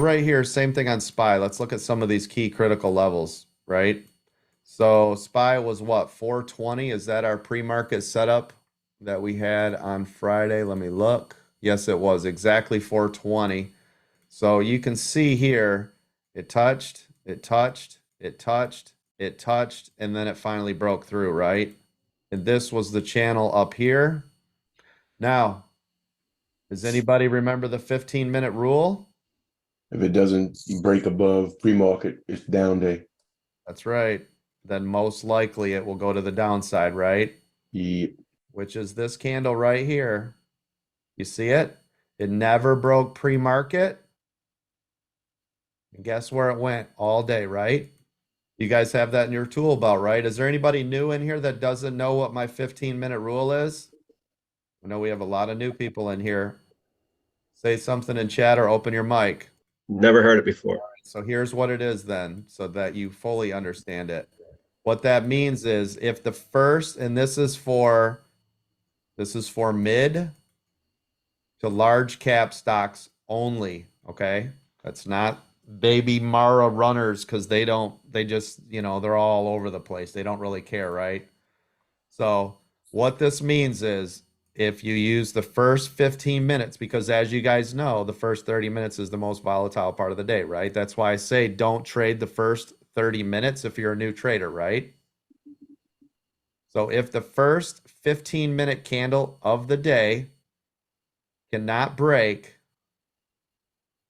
right here, same thing on SPY. Let's look at some of these key critical levels, right? So SPY was what, 420? Is that our pre-market setup that we had on Friday? Let me look. Yes, it was exactly 420. So you can see here, it touched, it touched, it touched, it touched, and then it finally broke through, right? And this was the channel up here. Now, does anybody remember the 15-minute rule? If it doesn't break above pre-market, it's down day. That's right. Then most likely it will go to the downside, right? Yeah. Which is this candle right here. You see it? It never broke pre-market. And guess where it went all day, right? You guys have that in your tool belt, right? Is there anybody new in here that doesn't know what my 15-minute rule is? I know we have a lot of new people in here. Say something in chat or open your mic. Never heard it before. So here's what it is then, so that you fully understand it. What that means is if the first, and this is for mid to large cap stocks only, okay? That's not baby Mara runners because they just, they're all over the place. They don't really care, right? So what this means is if you use the first 15 minutes, because as you guys know, the first 30 minutes is the most volatile part of the day, right? That's why I say don't trade the first 30 minutes if you're a new trader, right? So if the first 15-minute candle of the day cannot break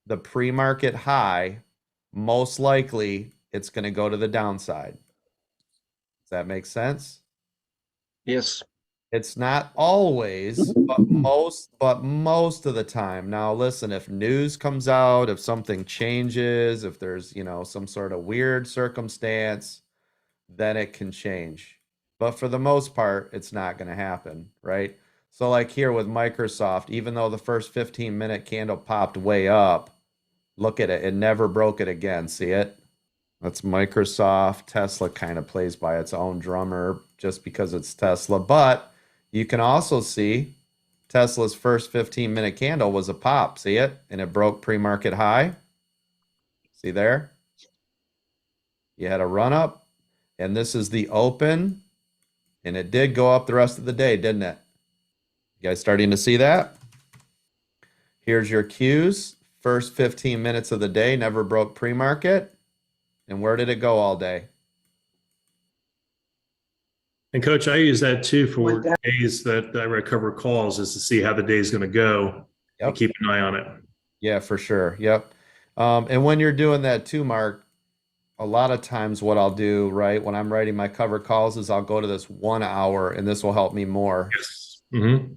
the pre-market high, most likely it's going to go to the downside. Does that make sense? Yes. It's not always, but most of the time. Now, listen, if news comes out, if something changes, if there's, some sort of weird circumstance, then it can change. But for the most part, it's not going to happen, right? So like here with Microsoft, even though the first 15-minute candle popped way up, look at it. It never broke it again. See it? That's Microsoft. Tesla kind of plays by its own drummer just because it's Tesla. But you can also see Tesla's first 15-minute candle was a pop. See it? And it broke pre-market high. See there? You had a run up, and this is the open, and it did go up the rest of the day, didn't it? You guys starting to see that? Here's your cues. First 15 minutes of the day never broke pre-market. And where did it go all day? And coach, I use that too for days that I recover calls, is to see how the day is going to go and keep an eye on it. Yeah, for sure. Yep. And when you're doing that too, Mark, a lot of times what I'll do, right, when I'm writing my cover calls is I'll go to this 1 hour and this will help me more. Yes. Mm-hmm.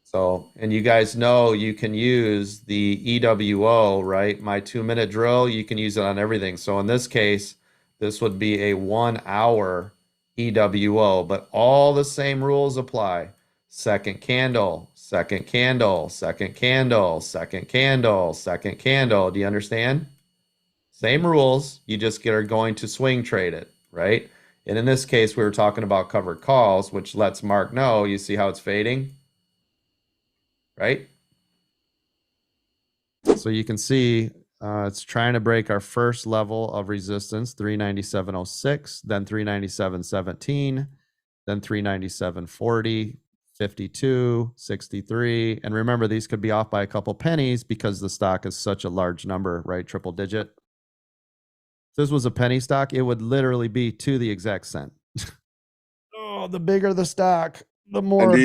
So, and you guys know you can use the EWO, right? My 2-minute drill, you can use it on everything. So in this case, this would be a 1 hour EWO, but all the same rules apply. Second candle, second candle, second candle, second candle, second candle. Do you understand? Same rules, you just are going to swing trade it, right? And in this case, we were talking about covered calls, which lets Mark know, you see how it's fading? Right? So you can see it's trying to break our first level of resistance, 397.06, then 397.17, then 397.40, 52, 63. And remember, these could be off by a couple pennies because the stock is such a large number, right? Triple digit. If this was a penny stock, it would literally be to the exact cent. Oh, the bigger the stock, the more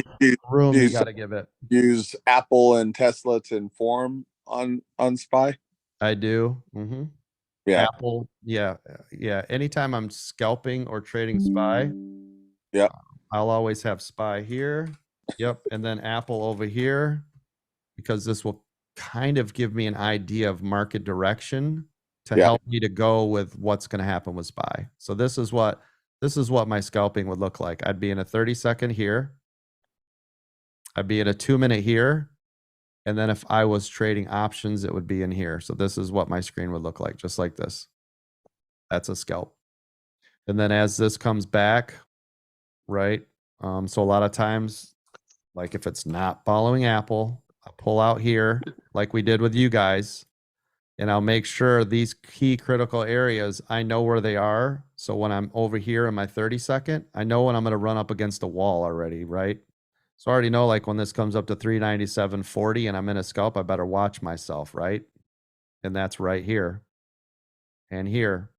room you got to give it. Use Apple and Tesla to inform on SPY? I do. Mm-hmm. Yeah. Apple. Yeah. Yeah. Anytime I'm scalping or trading SPY, yeah, I'll always have SPY here. Yep. And then Apple over here, because this will kind of give me an idea of market direction to help me to go with what's going to happen with SPY. So this is what my scalping would look like. I'd be in a 30-second here. I'd be at a 2-minute here. And then if I was trading options, it would be in here. So this is what my screen would look like, just like this. That's a scalp. And then as this comes back, right? So a lot of times, like if it's not following Apple, I pull out here like we did with you guys. And I'll make sure these key critical areas, I know where they are. So when I'm over here in my 30-second, I know when I'm going to run up against a wall already, right? So I already know, like, when this comes up to 397.40 and I'm in a scalp, I better watch myself, right? And that's right here and here.